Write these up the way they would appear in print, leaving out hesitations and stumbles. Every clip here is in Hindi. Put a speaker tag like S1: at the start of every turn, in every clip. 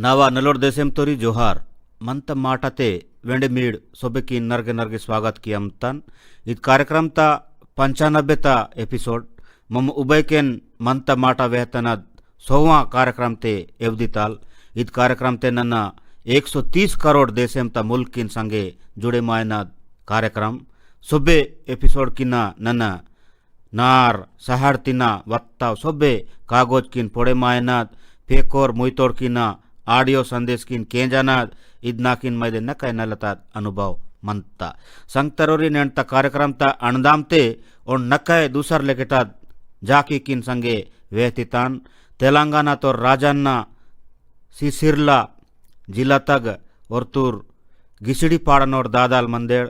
S1: नावा नलोड देशेम तोरी जोहार मंत माटते वेंडे मीड सोबे की नर्गे नर्गे स्वागत की अमतन इत कार्यक्रम ता 95 एपिसोड मम उबैकेन मंत माटा वेहतनद 100वां कार्यक्रम ते एवदिताल इत कार्यक्रम ते नन्ना 130 करोड़ देशेम ता मुल्क किन संगे जुड़े मायनद कार्यक्रम सोबे एपिसोड किना नन्ना नार सहार तिना वत्ता सोबे कागज किन पोड़े मायनद फेकोर मुइतोड़ किना आडियो संदेश किन केंजानाद इदना किन मैदे नकय नलता अनुभव मंता संगतरोरी नेंट कार्यक्रम ता अणदामते और नकय दूसर लेकेटा जाकी किन संगे वेहतितान तेलंगाना तो राजन्ना सिसिरला जिला तग और तुर गिसिड़ी पाड़नोर दादाल मंदेड़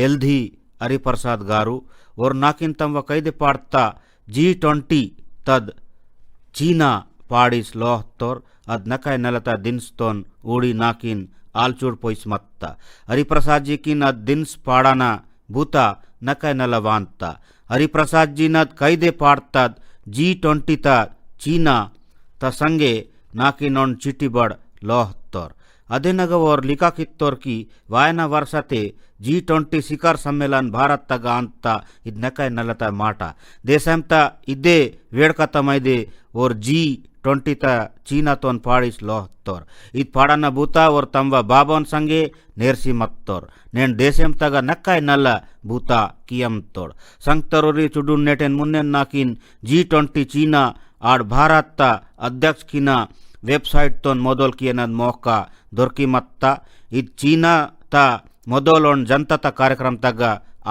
S1: एल्धी हरिप्रसाद गारू और नाकिन तम कैदे पाड़ता G20 तद चीना पाड़िस लोह तोर अद नकय नलता दिनस्तोन ऊड़ी नाकिन आलचूड़ पोइस मत्ता हरिप्रसाद जी किन अद दिन्स पाड़ाना भूता नकय नलवांता हरिप्रसाद जी नद कैदे पाड़तद G20 ता चीना ता संगे नाकिन ओन चिटी बड़ लोह तोर अधे नगव और लिका कित्तोर की वायना वर्षते G20 शिखर सम्मेलन भारत तग अंता इद नकय नलता माटा देशंता इदे वेड़कता मैदे और G20 ता चीना तोन पाड़िस लोह तोर इत पाड़ाना बूता और तंवा बाबोन संगे नेर्सी मत्तोर नेन देशेम तग नक्काय नल्ला बूता कियम तोड़ संगतरोरी चुडुन नेटेन मुन्नेन नाकिन G20 चीना आड़ भारत ता अध्यक्ष किना वेबसाइट तोन मोदोल कियनद मौका दोरकी मत्ता इत चीना ता मोदोल और जनता ता कार्यक्रम तग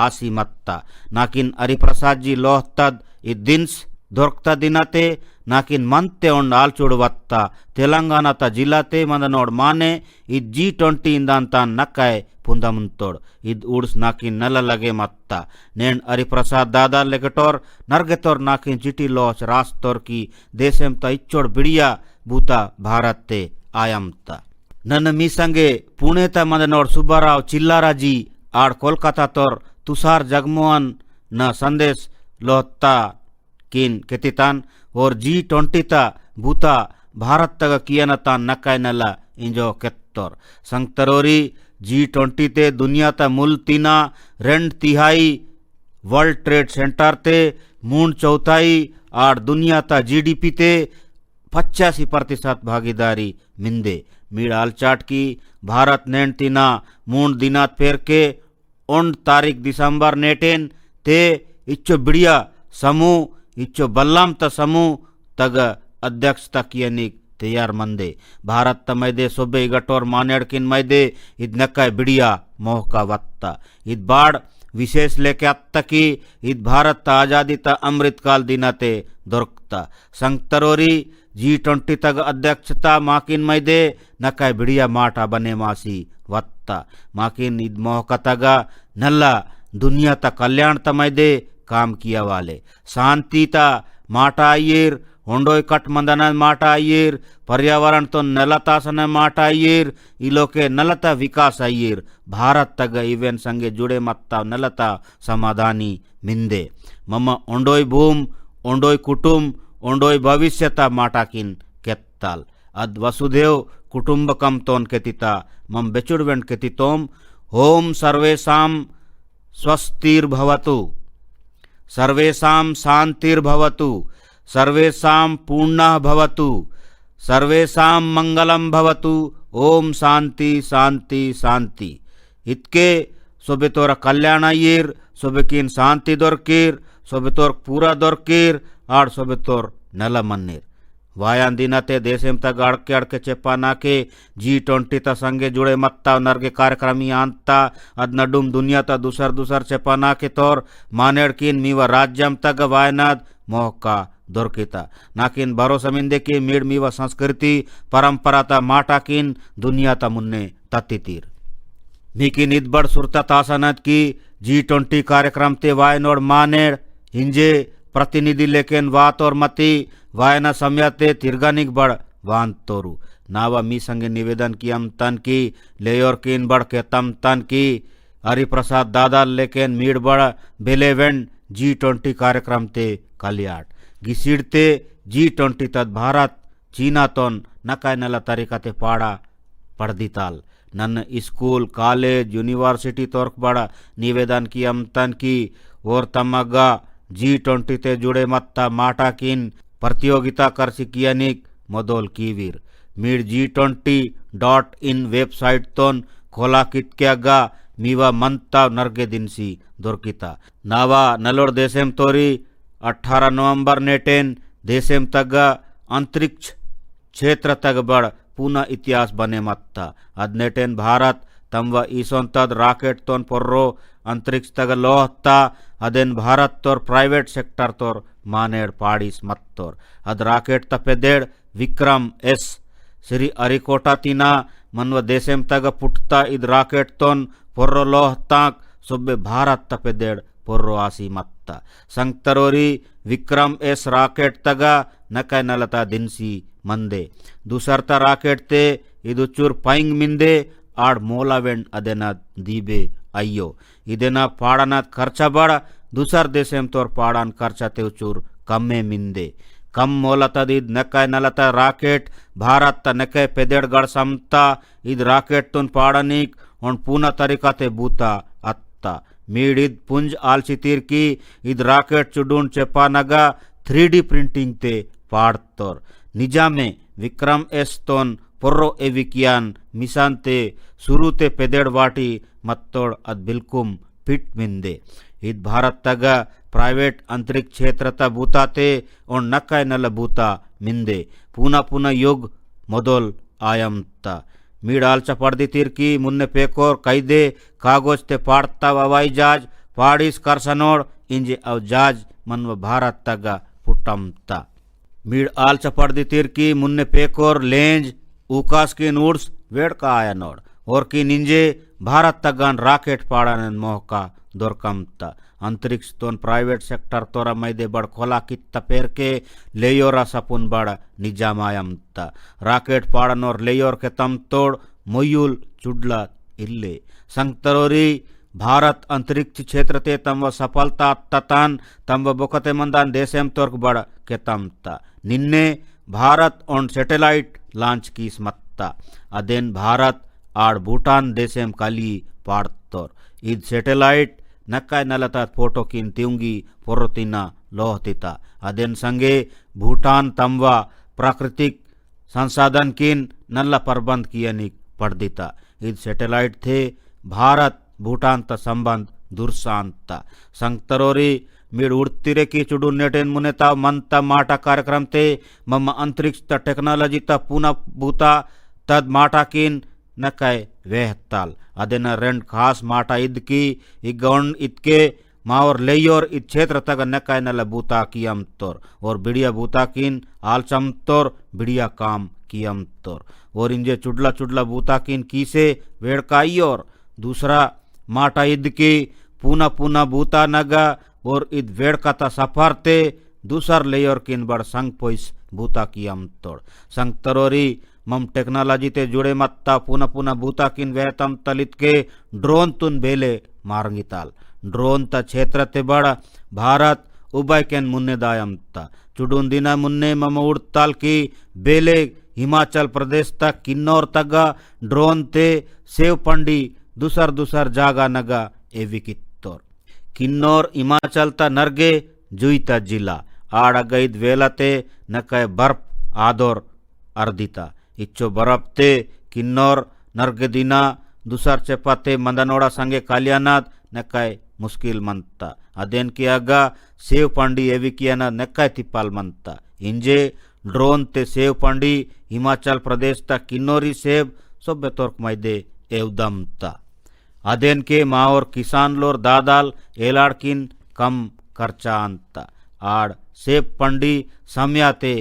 S1: आसी मत्ता नाकिन हरिप्रसाद जी लोह तद इत दिन्स दोरकता दिनाते नाकिन मंते उंड आलचूड़वत्ता तेलंगाना ता जिलाते मंदनोड माने इद G20 इंदांता नक्काय पुंदमुंतोड़ इद उड्स नाकिन नल लगे मत्ता नेन हरिप्रसाद दादा लेकटोर नरगेतोर नाकिन चिटी लोच रास्तोर की देशेम ता इच्चोड़ बिड़िया बूता भारत ते आयमता नन मी संगे पुणे ता मंदनोड सुब्बाराव चिल्लारा जी आड़ कोलकाता तोर तुषार जगमोहन न संदेश लोहता किन केतितान और G20 ता भूता भारत तग कियनता नक्काय नला इंजो केत्तोर संगतरोरी G20 ते दुनिया ता मुल तीना 2/3 वर्ल्ड ट्रेड सेंटर ते 3/4 आड़ दुनिया ता GDP ते 85% भागीदारी मिंदे मीड़ आलचाट की भारत नेन तीना 3 दिनात फेर के 1 तारीख दिसंबर नेटेन ते इच्चो बिड़िया समूह इच्चो बल्लाम ता समूह तग अध्यक्षता कियनिक तैयार मंदे भारत त मैदे सोबे गटोर मानेड़ किन मैदे इद नक्काय बिड़िया मोहका वत्ता इद बाड़ विशेष लेके अत्ता की इद भारत ता आजादी ता अमृत काल दिनाते दोरकता संगतरोरी G20 तग अध्यक्षता माकिन मैदे नक्काय बिड़िया माटा बने मासी वत्ता माकिन इद मोहका तगा नल्ला दुनिया ता कल्याण ता मैदे काम किया वाले शांति ता माटा आयेर होंडोय कट मंदन माटा आयेर पर्यावरण तो नलतासन माटा आयेर इलोके नलता विकास आयेर भारत तग इवेन संगे जुड़े मत्ता नलता समाधानी मिंदे मम ओंडोय भूम ओंडोय कुटुंब ओंडोय भविष्यता माटा किन केत्ताल अद वसुधैव कुटुंबकम तोन केतिता मम बेचुड़वेंट केतितोम होम सर्वेषां स्वस्तिर्भवतु सर्वेषां शांतिर्भवतु सर्वेषां पूर्णः भवतु सर्वेषां मंगलम भवतु ओम शांति शांति शांति इतके सोबे तोर कल्याण आयेर सोबे किन शांति दोरकीर सोबे तोर पूरा दोरकीर आड़ सोबे तोर नल मन्नीर वायान दिनाते देशेम तक अड़के अड़के चेपाना के G20 ता संगे जुड़े मत्ता नरगे कार्यक्रमी आंता अद नडुम दुनिया ता दूसर दूसर चेपाना के तोर मानेड़ किन मीवा राज्यम तक वायनाद मोहका दोरकिता नाकिन भरोसा मिंदे की मीड़ मीवा संस्कृति परंपरा ता माटा किन दुनिया ता मुन्ने तत्तीतीर मीकिन इदबड़ सुरता तासनत की G20 कार्यक्रम ते वायनोड़ मानेड़ हिंजे प्रतिनिधि लेकिन वात और मती वायना समयते तिरगानिक बड़ वान तोरु नावा मी संगे निवेदन की हम तन की लेयोर किन बड़ के तम तन की हरिप्रसाद दादा लेकिन मीड़ बड़ बेलेवेंट G20 कार्यक्रम ते कलियाट गिसिड़ते G20 तद भारत चीना तोन ನಕಾಯ್ ನೆಲ ತರಿಕತೆ ಪಾಡ ಪಡ್ದಿತಾಲ್ ನನ್ನ स्कूल कॉलेज यूनिवर्सिटी तोर्क बड़ा निवेदन की अमतन की और तमगा G20 ते जुड़े मत्ता माटा किन प्रतियोगिता कर सिकियनिक मदोल कीवीर मीड G20.in वेबसाइट तोन खोला कितक्यागा मीवा मंता नर्गे दिनसी दोरकिता नावा नलोड देशेम तोरी 18 नवंबर नेटेन देशेम तगा अंतरिक्ष क्षेत्र तग बड़ पुनः इतिहास बने मत्ता अदनेटेन भारत तंव ईसोंतद राकेट तोन पोर्रो अंतरिक्ष तग लोहत्ता अदेन भारत तोर प्राइवेट सेक्टर तोर मानेड पाड़ीस मत्तोर अद राकेट तपेदेड विक्रम एस श्री अरिकोटा तीना मनव देशेम तग पुटता इद राकेट तोन पोर्रो लोहत्ताक सुब्बे भारत तपेदेड पोर्रो आसी मत्ता संगतरोरी विक्रम एस राकेट तगा नकै नलता दिनसी मंदे दूसरता राकेट ते इदुचूर पैंग मिंदे आड़ मोलावेंड अदेना दीबे अय्यो इदेना पाड़ाना खर्चा बड़ दूसर देशेम तोर पाड़ान खर्चा ते उचूर कम्मे मिंदे कम मोलतद इद नकै नलता राकेट भारत त नकै पेदेड़ गड़ समता इद राकेट तुन पाड़ानिक और पूना तरीका ते बूता अत्ता मीड इद पुंज आलचितीर की इद राकेट चुडून चेपा नगा 3D प्रिंटिंग ते पाड़तोर निजामे विक्रम एस तोन पोर्रो एविकियान मिसानते सुरुते पेदेड़ वाटी मत्तोड़ अद बिल्कुम फिट मिंदे इद भारत तगा प्राइवेट अंतरिक्ष क्षेत्र ता बूताते और नकै नल बूता मिंदे पूना पूना युग मोदोल आयमता मीडालचा पड़दितीर की मुन्ने पेकोर कैदे कागज ते पाड़ता हवाई जहाज पाड़ीस करसनोड़ इंजे अव जहाज मनव भारत तगा पुट्टमता मीड आलचा पड़दितीर की मुन्ने पेकोर लेंज ऊकास की नूड्स वेड़का आया नोड़ और की निंजे भारत तगान राकेट पाड़ानन मोहका दोरकमता अंतरिक्ष तोन प्राइवेट सेक्टर तोरा मैदे बड़ खोला कित्ता पेर के लेयोरा सपुन बड़ निजामायमता राकेट पाड़न और लेयोर के तम तोड़ मोयुल चुडला इल्ले संगतरोरी भारत अंतरिक्ष क्षेत्र ते तम सफलता ततान तम बोकते मंदान देशेम तोर्क बड़ के तमता निन्ने भारत ऑन सैटेलाइट लॉन्च की स्मत्ता अदेन भारत आड़ भूटान देशेम काली पाड़तोर इद सैटेलाइट नक्काय नलता फोटो किन तिउंगी पोरोतिना लोहतिता अदेन संगे भूटान तमवा प्राकृतिक संसाधन किन नल्ला प्रबंध कियनिक पड़दिता इद सैटेलाइट थे भारत भूटान त संबंध दुर्शांता संगतरोरी मीड उड़तीरे की चुडू नेटेन मुनेता मंता माटा कार्यक्रम ते मम अंतरिक्ष त टेक्नोलॉजी त पुनः बूता तद माटा किन नकै वेहताल अदेन रेंड खास माटा इद की इगौन इतके मावर लेयोर इत क्षेत्र तक नकै नल बूता कियम तोर और बिड़िया बूता किन आलचम तोर बिड़िया काम कियम तोर और इंजे चुडला चुडला बूता किन कीसे वेड़काई और दूसरा माटा इद की पूना पूना बूता नगा और इद वेड़काता सफरते दूसर लेयर किन बड़ संग पोइस बूता कियम तोड़ संग तरोरी मम टेक्नोलॉजी ते जुड़े मत्ता पुनः पुनः बूता किन वेतम तलित के ड्रोन तुन बेले मारंगिताल ड्रोन त क्षेत्र ते बड़ भारत उबय केन मुन्ने दायमता चुडून दिना मुन्ने मम उड़ताल की बेले हिमाचल प्रदेश तक किन्नौर तगा ड्रोन ते सेव पंडी दूसर दूसर जागा नगा एविकित्तोर किन्नौर हिमाचल ता नरगे जुईता जिला आड़गईद वेलते नकै बर्फ आदोर अर्दिता इच्चो बर्फ ते किन्नौर नरगे दिना दूसर चेपाते मंदनोड़ा संगे कालियानाथ नकै मुश्किल मनता अदेन कियागा सेव पंडी एविकियाना नकै तिप्पाल मनता इंजे ड्रोन ते सेव पंडी हिमाचल प्रदेश तक किन्नौरी सेब सोबे तोर्क मैदे एवदमता अदेन के माओर किसान लोर दादाल एलाड़किन कम खर्चा अंता आड़ सेब पंडी समयाते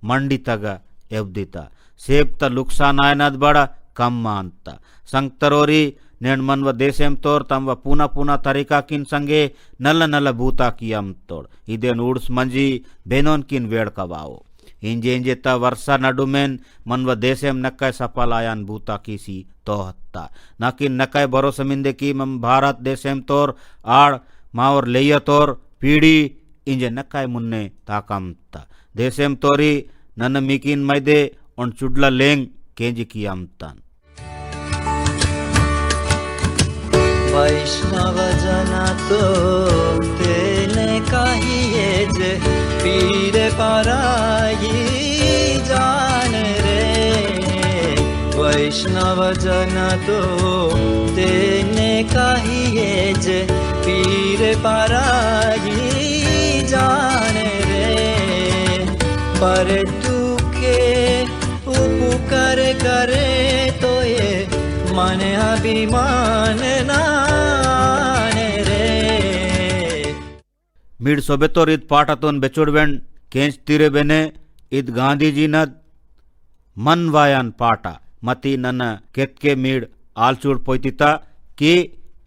S1: मंडी तग एवदिता सेब त लुक्सान आयनद बड़ा कम मानता संगतरोरी नेणमन्व देशेम तोर तम पूना पूना तरीका किन संगे नल नल बूता कियम तोड़ इदेन उड्स मंजी बेनोन किन वेड़ कवाओ इंजे इंजे त वर्षा नडुमेन मनव देशेम नक्कै सफल आयान बूता कीसी तोहत्ता नाकिन नक्कै भरोसमिंदे की मम भारत देशेम तोर आड़ मावर लेय तोर पीढ़ी इंजे नक्कै मुन्ने ताकमता देशेम तोरी नन मीकिन मैदे उन चुडला लेंग केंजी की अमतान।
S2: वैष्णव जना तो तेने कहिए जे पीर पराई जान रे। वैष्णव जना तो तेने कहिए जे पीर पराई जान रे। पर तू के उपकार करे तो ये मन अभिमान नाने रे।
S1: मीड सोबेतोर ईद पाटातोन बेचुडवेंड केंच तीरे बेने ईद गांधीजी नद मन वायान पाटा मती नन केतके मीड आलचूड पोइतिता कि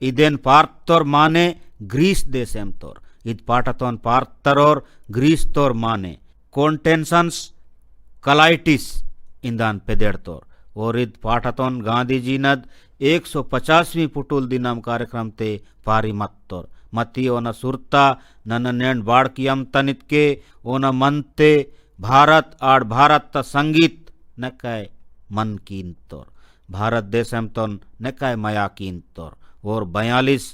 S1: इदेन पार्तोर माने ग्रीस देशेम तोर ईद पाटातोन पार्तरोर ग्रीस तोर माने कॉन्टेंशंस कलाइटिस इंदान पेदेड़ तोर और ईद पाटातोन गांधीजी नद 150वीं पुटुल दिनम कार्यक्रम ते पारी मत्तोर मती ओना सुरता नन नेंड बाड़ की अमतनित के ओना मनते भारत आड़ भारत ता संगीत नकाय मन कीन तोर भारत देशम तोन नकाय मया कीन तोर और 42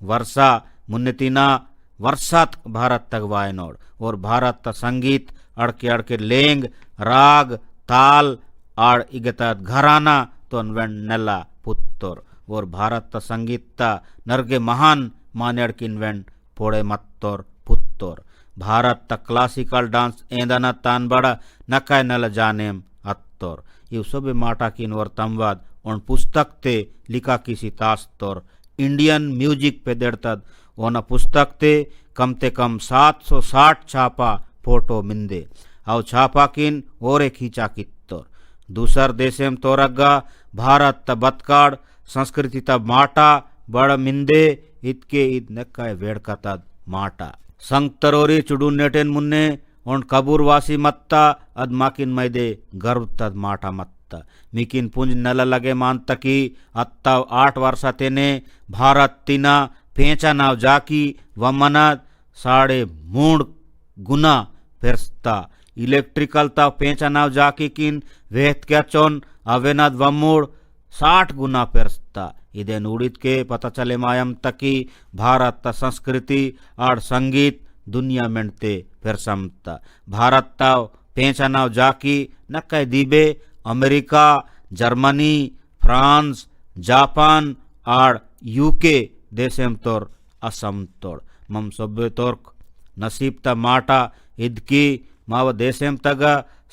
S1: वर्षा मुन्नतिना वर्षात भारत तक वायनोड और भारत ता संगीत अड़के अड़के लेंग राग ताल आड़ इगतात घराना तोन वेंड नेला पुत्तोर और भारत ता संगीत ता नरगे महान मानेड़ किन वेंड पोड़े मत्तोर पुत्तोर भारत ता क्लासिकल डांस एंदाना तान बड़ा नकाय नल जानेम अत्तोर यू सबे माटा किन और तमवाद उन पुस्तक ते लिखा किसी तास तोर इंडियन म्यूजिक पे देड़तद ओना पुस्तक ते कम 760 छापा फोटो मिंदे आउ छापा किन ओरे खींचा कित्तोर दूसर देशेम तोरग्गा भारत त बतकाड़ संस्कृति त माटा बड़ मिंदे इतके ईद नक्काय वेड़कतद माटा संगतरोरी चुडून नेटेन मुन्ने उन कबूरवासी मत्ता अद माकिन मैदे गर्व तद माटा मत्ता मिकिन पुंज नल लगे मानता की अत्ता 8 वर्षा तेने भारत तिना पेंचा नाव जाकी वमनद 3.5 गुना फेरस्ता इलेक्ट्रिकल ता पेंचा नाव जाकी किन वेहत क्या चोन अवेनद वमूड 60 गुना फेरस्ता इदे नूड़ित के पता चले मायम तकी भारत ता संस्कृति आड़ संगीत दुनिया मेंते फेरसमता भारत ता पेंचा नाव जाकी नक्काय दीबे अमेरिका जर्मनी फ्रांस जापान आड़ यूके देशेम तोर असम तोड़ मम सभ्य तोर नसीब ता माटा इदकी माव देशेम तग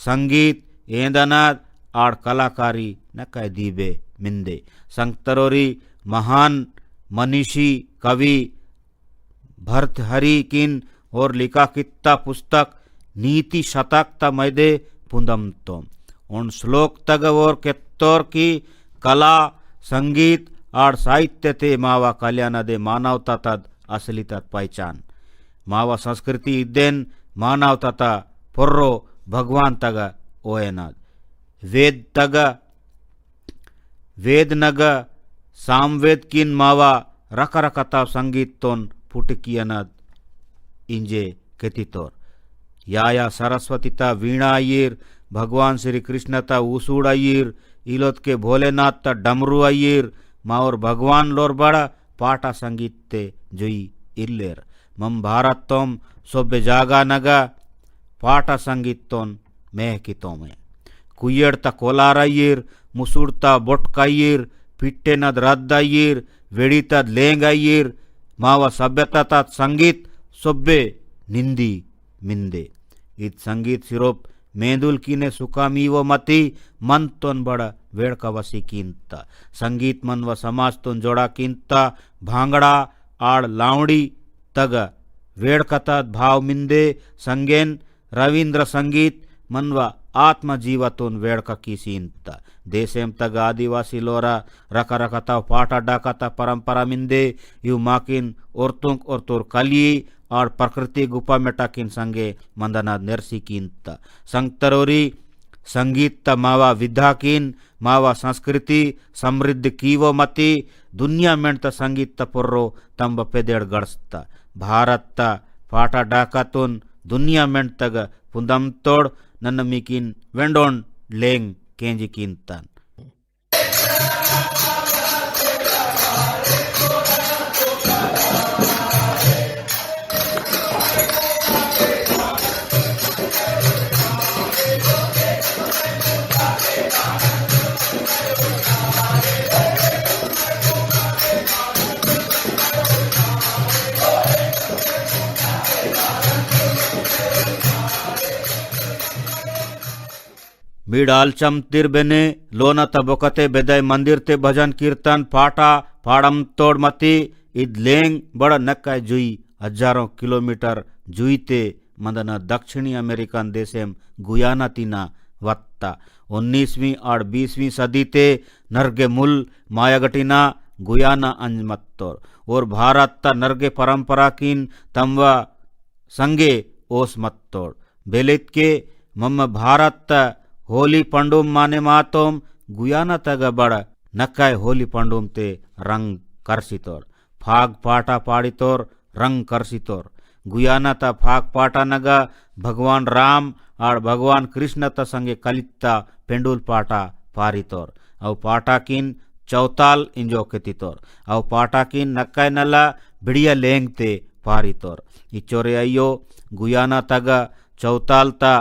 S1: संगीत एंदनाद आड़ कलाकारी नकाय दीबे मिंदे संगतरोरी महान मनीषी कवि भर्तहरि किन और लिखा कित्ता पुस्तक नीति शतक ता मैदे पुंदम तोम उन श्लोक तग और केत्तोर की कला संगीत आड़ साहित्य ते मावा कल्याण दे मानवता तद असली तद पहचान मावा संस्कृति इदेन मानवता ता पुर्रो भगवान तग ओयनाद वेद तग वेद नग सामवेद किन मावा रकरकता संगीत तोन पुटकियनद इंजे केतितोर याया सरस्वती ता वीणा अय्यर भगवान श्री कृष्ण ता ऊसूड़ अय्यर इलोत के भोलेनाथ ता डमरू अय्यर माओर भगवान लोर बड़ा पाटा संगीत ते जुई इल्लेर मम भारत तोम सोबे जागा नगा पाटा संगीत तोन मेह की तोमे कुयड़ ता कोलार अय्यर मुसूड़ ता बोटका अय्यर पिट्टे नद रद्द अय्यर वेड़ी तद लेंग अय्यर मावा सभ्यता ता संगीत सोबे निंदी मिंदे इत संगीत सिरोप मेंदुल कीने सुकामीवो मती मन तोन बड़ा वेड़का वसी कीनता संगीत मन व समाज तोन जोड़ा कीनता भांगड़ा आड़ लावड़ी तग वेड़कता भाव मिंदे संगेन रविंद्र संगीत मन व आत्म जीवतोन वेड़का की सीनता देशेम तग आदिवासी लोरा रकरकता पाटा डाकता परंपरा मिंदे यू माकिन औरतुंक और तोर कली और प्रकृति गुपा मेटा किन संगे मंदना नरसी कीनता संगतरोरी संगीत त मावा विद्या किन मावा संस्कृति समृद्ध कीवो मती दुनिया में त संगीत त पुर्रो तंब पेदेड़ गड़स्ता भारत त पाटा डाका तुन दुनिया में तग पुंदम तोड़ नन्न मीकिन वेंडोन लेंग केंजी कीनतान। मीडालचम तिरबेने लोना तबकते बेदय मंदिर ते भजन कीर्तन पाटा पाड़म तोड़ मती इद लेंग बड़ नक्का जुई हजारों किलोमीटर जुईते मंदना दक्षिणी अमेरिकन देशेम गुयाना तीना वत्ता 19वीं और 20वीं सदी ते नरगे मुल मायागटिना गुयाना अंजमत्तोर और भारत ता नरगे परंपरा किन तमवा संगे ओस मत्तोड़ बेलित के मम भारत ता होली पंडुम माने मातोम गुयाना तग बड़ नक्काय होली पंडुम ते रंग करसितोर फाग पाटा पाड़ितोर रंग करसितोर गुयाना ता फाग पाटा नगा भगवान राम और भगवान कृष्ण ता संगे कलित्ता पेंडुल पाटा पारितोर अव पाटा किन चौताल इंजो केतितोर अव पाटा किन नक्काय नला बिड़िया लेंग ते पारितोर इचोरे अयो गुयाना तग चौताल ता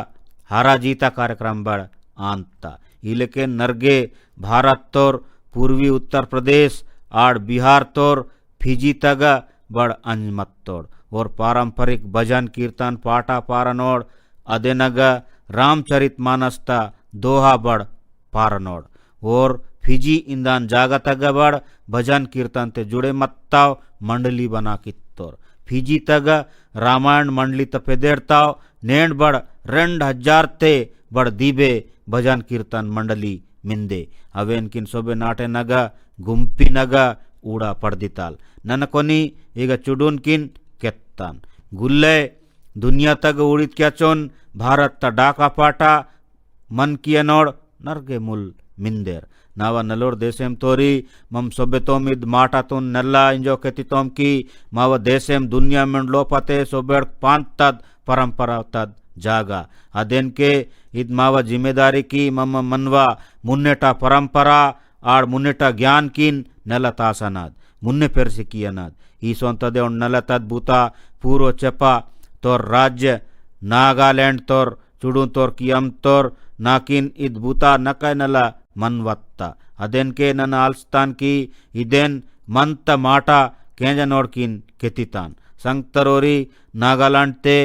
S1: हारा जीता कार्यक्रम बड़ आंता इलेके नरगे भारत तोर पूर्वी उत्तर प्रदेश और बिहार तोर फिजी तग बड़ अंजमत्तोड़ और पारंपरिक भजन कीर्तन पाटा पारनोड़ अदेनग रामचरित मानसता दोहा बड़ पारनोड़ और फिजी इंदान जागा तग बड़ भजन कीर्तन ते जुड़े मत्ताव मंडली बना कित्तोर फिजी तग रामायण मंडली तपेदेरताव नेंड बड़ 2000 ते बड़ दीबे भजन कीर्तन मंडली मिंदे अवेन किन सोबे नाटे नग गुंपी नग ऊड़ा पड़दिताल नन कोनी ಈಗ चुडून किन केत्तान गुल्ले दुनिया तग उड़ित क्याचोन भारत ता डाका पाटा मन कियनोड़ नरगे मुल मिंदेर नावा नलोर देशेम तोरी मम सोबेतोम इद माटा तुन नल्ला इंजो केतितोम की मावा देशेम दुनिया में लोपते सोबेड़ पांतद परंपरा तद जागा अदेन के इद मावा जिम्मेदारी की मम मनवा मुन्नेटा परंपरा आड़ मुन्नेटा ज्ञान किन नलतासनाद मुन्ने पेरसे कियनाद ई सोंतदे उन नलतद बूता पूर्व चपा तोर राज्य नागालैंड तोर चुडू तोर कियम तोर नाकिन इद बूता नका नला मनवत्ता अदेन के नन आल्स्तान की इदेन मंत माटा केंजनोड़ किन केतितान संगतरोरी नागालैंड ते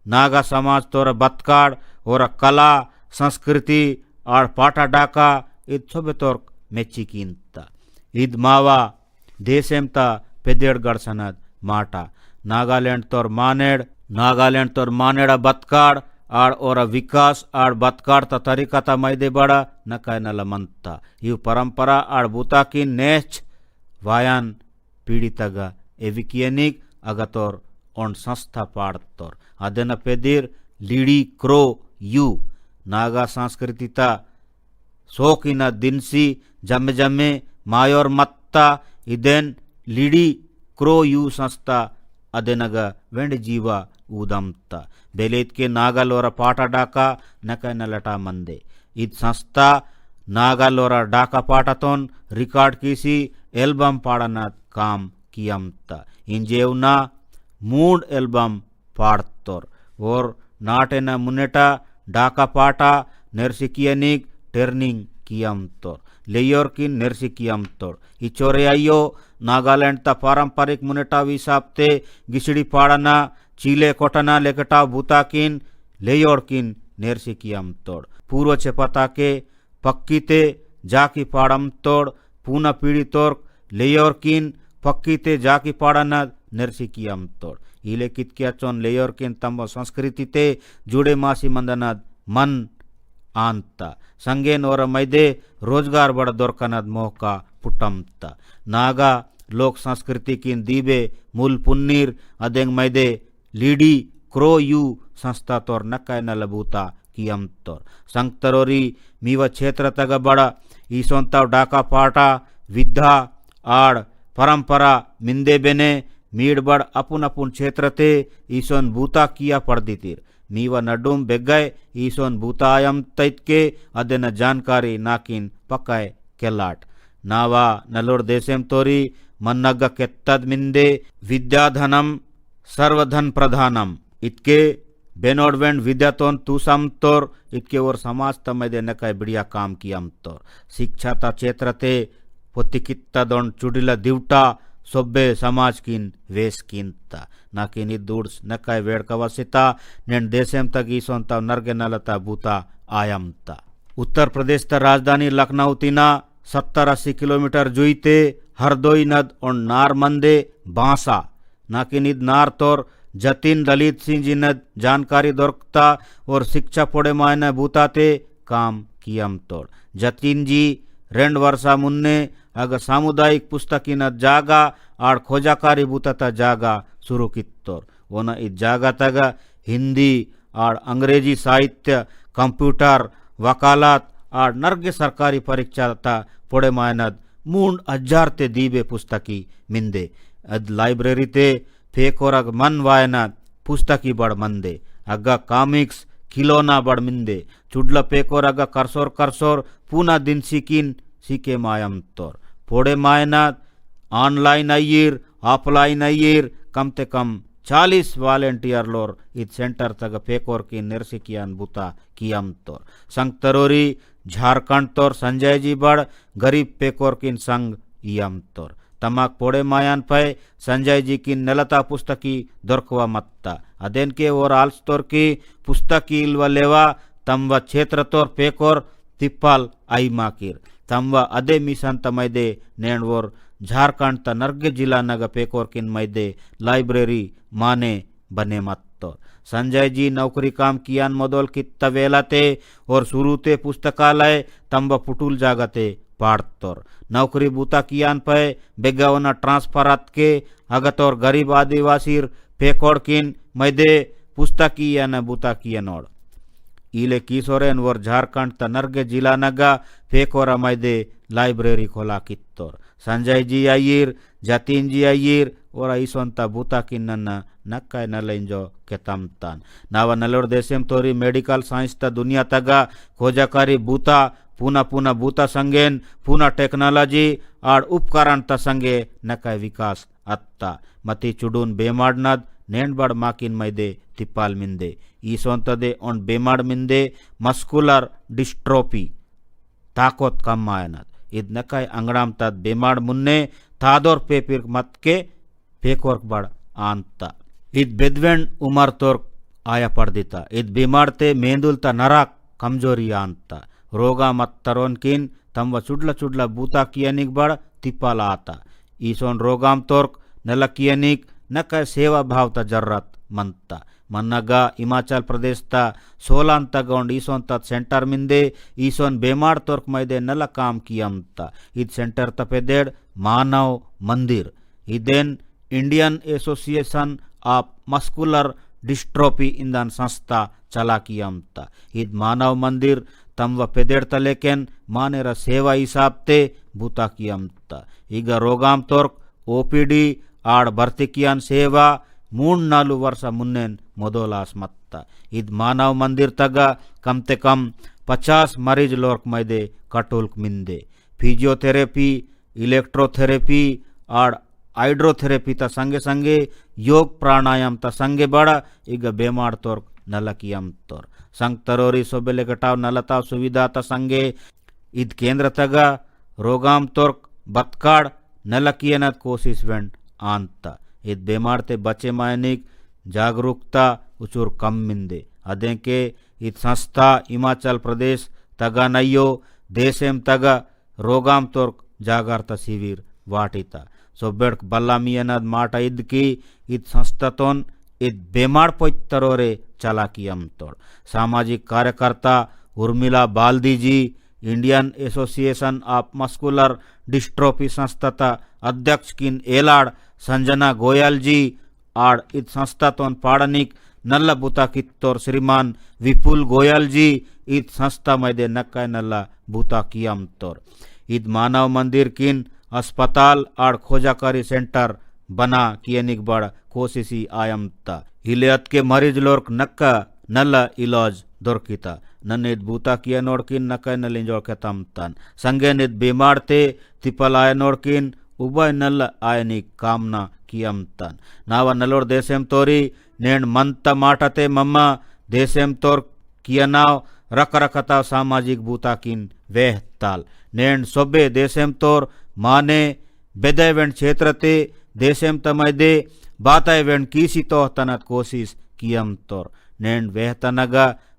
S1: नागा समाज तोर बतकाड़ और कला संस्कृति और पाटा डाका id sobe tor mechikinta id mawa desem ta pedeड़ गड़सनद माटा नागालैंड तोर मानेड़ बतकाड़ आड़ और विकास आड़ बतकाड़ ता तरीका ता मैदे बड़ा नकाय नल मंता यू परंपरा आड़ बूता की नेच वायान पीढ़ी तग एविकियनिक अगतोर ओन संस्था पाड़तोर अदेन पेदिर लीडी क्रो यू नागा संस्कृति ता सोकिना दिनसी जम्मे जम्मे मायोर मत्ता इदेन लीडी क्रो यू संस्था अदेनग वेंड जीवा ऊदमता बेलेत के नागालोरा पाटा डाका नका नलटा मंदे इद संस्था नागालोरा डाका पाटातोन रिकॉर्ड किसी एल्बम पाड़ना काम कियमता इंजेवना मूड एल्बम पाड़तोर और नाटेना मुनेटा डाका पाटा नेर्सिकियनिक टर्निंग कियमतोर लेयोर की नेर्सिकियमतोर इचोरे आयो नागालैंड ता पारंपरिक मुनेटा विसापते गिसड़ी पाड़ना चीले कोटना लेकटा भूताकिन लेयोड़किन नेर्सिकियम तोड़ पूर्व चेपता के पक्कीते जाकी पाड़म तोड़ पूना पीढ़ी तोड़ लेयोड़किन पक्कीते जाकी पाड़ना नेर्सिकियम तोड़ इले कितकिया चोन लेयोड़किन तंबो संस्कृति ते जुड़े मासी मंदनद मन आंता संगेन और मैदे रोजगार बड़ दोरकनद मोहका पुटमता नागा लोक संस्कृति किन दीबे मूल पुन्नीर अदेंग मैदे लीडी क्रो यू संस्था तोर नकाय नलबूता कियम तोर संगतरोरी मीवा क्षेत्र तग बड़ा ईसोंता डाका पाटा विद्या आड़ परंपरा मिंदे बेने मीड़ बड़ अपुन अपुन क्षेत्र ते ईसोन बूता किया पड़दीतीर मीवा नडुम बेग्गय ईसोन भूतायम तैतके अदेन जानकारी नाकिन पकाय केलाट नावा नलोर देशेम तोरी मन्नग्ग केत्तद मिंदे विद्याधनम सर्वधन प्रधानम इतके बेनोडवेंड विद्यातोन तूसम तोर इतके और समाज तमदे नकाय बढ़िया काम कियाम तोर शिक्षाता क्षेत्रते पोतिकित्ता दोन चुडिला दिवटा सोब्बे समाज किन वेस किंता नाकिन इदूड्स नकाय वेड़कवसिता नेन देशेम तगीसोंता नर्गे नलता बूता आयमता उत्तर प्रदेश ता राजधानी लखनऊ तिना 70-80 किलोमीटर जुईते हरदोई नद और नार मंदे बांसा नाकिन इद नार तोर जतिन ललित सिंह जी नद जानकारी दोरकता और शिक्षा पोड़े मायने बूताते काम कियम तोड़ जतिन जी 2 वर्षा मुन्ने अगर सामुदायिक पुस्तकी न जागा आड़ खोजाकारी बूता जागा शुरू कित्तोर वोना इस जागा तगा हिंदी आड़ अंग्रेजी साहित्य कंप्यूटर वकालत आड़ नर्गे सरकारी परीक्षा ता पोड़े मायनद 3,000 ते दीबे पुस्तकी मिंदे अद लाइब्रेरी ते फेकोरग मन वायनद पुस्तकी बड़ मंदे अग्गा कामिक्स खिलौना बड़ मिंदे चुडल पेकोरग करसोर करसोर पूना दिन सीकिन सीके मायम तोर पोड़े मायनद ऑनलाइन अय्यर ऑफलाइन अय्यर कम ते कम 40 वालंटियर लोर इत सेंटर तक पेकोर की निर्सिकियान बुता कियम तोर संग तरोरी झारखंड तोर संजय जी बड़ गरीब पेकोर किन संग इयम तोर तमाक पोड़े मायान पै संजय जी की नेलता पुस्तकी दोरकवा मत्ता अदेन के और आल्स तोर की पुस्तकी इल्वा लेवा तमवा क्षेत्र तोर पेकोर तिप्पाल आई माकिर तमवा अदे मिशन तमैदे नेणवोर झारखंड त नर्गे जिला नग पेकोर किन मैदे लाइब्रेरी माने बने मत्तो संजय जी नौकरी काम कियान मोदोल कित्ता वेलाते और शुरूते पुस्तकालय तंब पुटुल जागते पाड़तोर नौकरी बूता कियान पे बेगावना ट्रांसफरत के अगतोर गरीब आदिवासीर पेकोर किन मैदे पुस्तकी या न बूता कियनोड़ इले किशोरेन वर झारखंड त नर्गे जिला नगा पेकोरा मैदे लाइब्रेरी खोला कित्तोर संजय जी अय्यर जतिन जी अय्यर और ऐसोंता बूता किन्न नक्काय नलेंजो केतमतान नावा नलोर देशेम तोरी मेडिकल साइंस ता दुनिया तगा खोजाकारी बूता पुना पुना बूता संगेन पुना टेक्नोलॉजी आड़ उपकरण ता संगे नकाय विकास अत्ता मती चुडून बेमाडनद नेंडबड़ माकिन मैदे तिप्पाल मिंदे ईसोंतदे ओन बेमाड मिंदे मस्कुलर डिस्ट्रोफी ताकोत कम मायनद इद नकाय अंगड़ाम तद बेमाड मुन्ने तादोर पेपिर मत के पेकोर बड़ आंता इद बेदवेंड उमर तोर आया पड़दिता इद बेमाड़ते मेंदुलता नराक कमजोरी आंता रोगा मत तरोन किन तमवा चुडला चुडला बूता कियनिक बड़ तिप्पाल आता ईसोन रोगाम तोर्क नलकियनिक नकाय सेवा भावता जर्रत मंता मन्नगा हिमाचल प्रदेश ता 16 तगोंड ईसोन ता सेंटर मिंदे ईसोन बेमार तोर्क मैदे नल काम कियमता इद सेंटर तपेदेड मानव मंदिर इदेन Indian association of muscular dystrophy इंदन संस्था चला कियमता इद मानव मंदिर तमवा पेदेड तलेकेन मानेरा सेवा हिसाब ते बूता कियमता ಈಗ ರೋಗಾಂ ತೋರ್ಕ್ ಓಪಿಡಿ ಆಡ್ ಬರ್ತಿಕಿಯಾನ್ ಸೇವಾ 3-4 ವರ್ಷ ಮುನ್ನೆನ್ ಮೊದಲಾಸ್ ಮತ್ತ ಇದ್ ಮಾನವ್ ಮಂದಿರ್ ತಗ ಕಮ್ತೆ ಕಮ್ 50 ಮರೀಜ್ ಲೋರ್ಕ್ ಮೈದೆ ಕಟೋಲ್ಕ್ ಮಿಂದೆ ಫಿಜಿಯೋಥೆರಪಿ इलेक्ट्रोथेरेपी आड़ हाइड्रोथेरेपी ता संगे संगे योग प्राणायाम ता संगे बड़ा इग बेमार तोर नलकियम तोर संग तरोरी सोबेले गटाव नलता सुविधा ता संगे इद केंद्र तगा रोगाम तोर बतकाड़ नलकियनत कोशिश वेंड आंता इद बेमार ते बचे मायनिक जागरूकता उचूर कम मिंदे अदे के इद संस्था हिमाचल प्रदेश तगा नयो देशेम तगा रोगाम तोर जागरता शिविर वाटिता सोबेड़ बल्लामियनद माटा इद की इद संस्थातोन इद बेमार पोइतरोरे चलाकियम तोड़ सामाजिक कार्यकर्ता Urmila Baldi ji Indian association of muscular dystrophy संस्था अध्यक्ष किन एलाड़ संजना गोयल जी आड़ इद संस्थातोन पाड़निक नल्ला बूता कित्तोर श्रीमान विपुल गोयल जी इद संस्था मैदे नक्का नल्ला बूता कियम तोर इद मानव मंदिर किन अस्पताल आड़ खोजाकारी सेंटर बना कियनिक बड़ कोशिशी आयमता हिलेयत के मरीज लोर्क नक्का ನಲ್ಲ ಇಲಾಜ್ ದೊರಕಿತ ನನ್ನಿದ್ ಬೂತಾಕಿಯ ನೋಡ್ಕಿನ್ ನಕೈ ನಲ್ಲಿಂಜೋಳ್ಕೆ ತಮ್ತಾನ್ ಸಂಗೇನಿದ್ ಬಿಮಾಡ್ತೆ ತಿಪ್ಪಲಾಯ ನೋಡ್ಕಿನ್ ಉಬಾಯ್ ನಲ್ಲ ಆಯನಿ ಕಾಮ್ನ ಕಿಯಮ್ತಾನ್ ನಾವ ನಲ್ಲೋಡ್ ದೇಶೆಂ ತೋರಿ ನೇಣ್ ಮಂತ ಮಾಟತೆ ಮಮ್ಮ ದೇಶೆಂ ತೋರ್ ಕಿಯನಾವ್ ರಕರಕತಾವ್ ಸಾಮಾಜಿಕ ಬೂತಾಕಿನ್ ವೇಹ್ತಾಲ್ ನೇಣ್ ಸೊಬ್ಬೆ ದೇಶೆಂ ತೋರ್ ಮಾನೆ ಬೆದೈವೆಂಡ್ ಕ್ಷೇತ್ರತೆ ದೇಶೆಂ ತಮೈದೆ ಬಾತೈವೆಂಡ್ ಕೀಸಿತೋ ತನತ್ ಕೋಸಿಸ್ कियम तोर नेण वेहतनग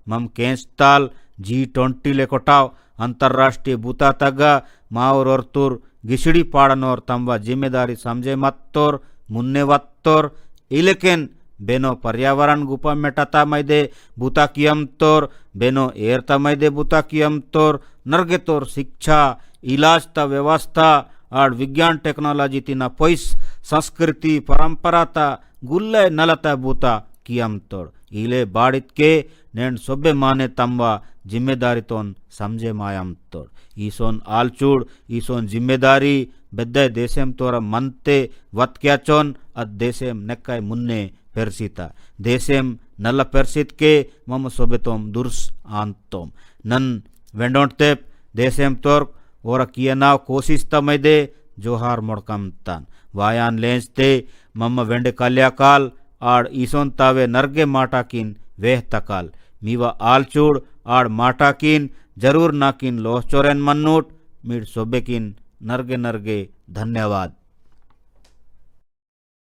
S1: मम केंस्ताल G20 ले कोटाव अंतर्राष्ट्रीय बूता तग मावर और तुर गिशड़ी पाड़नोर तंवा जिम्मेदारी समझे मत्तोर मुन्ने वत्तोर इलेकेन बेनो पर्यावरण गुपा मेटाता मैदे बूता कियम तोर बेनो एरता मैदे बूता कियम तोर नर्गे तोर शिक्षा इलाज ता व्यवस्था आड़ विज्ञान टेक्नोलॉजी तिना पैस संस्कृति परंपरा ता गुल्ले नलता बूता कियम तोड़ इले बाड़ित के नेण सोबे माने तंबा जिम्मेदारी तोन समझे मायम तोड़ ईसोन आलचूड़ ईसोन जिम्मेदारी बेद्दे देशेम तोरा मनते वत क्या चोन अद देशेम नेक्काय मुन्ने पेरसीता देशेम नल्ला पेरसीत के मम सोबे तोम दुर्स आंतोम नन वेंडोंटेप देशेम तोर ओरा कियनाव कोशिश तमैदे जोहार मोड़कम तान वायान लेंसते मम वेंडे कल्याकाल आड़ ईसोन तावे नर्गे माटाकिन वेह तकाल मीवा आलचूड़ आड़ माटाकिन जरूर नाकिन लोहचोरेन मन्नूट मीड सोबेकिन नर्गे नर्गे धन्यवाद।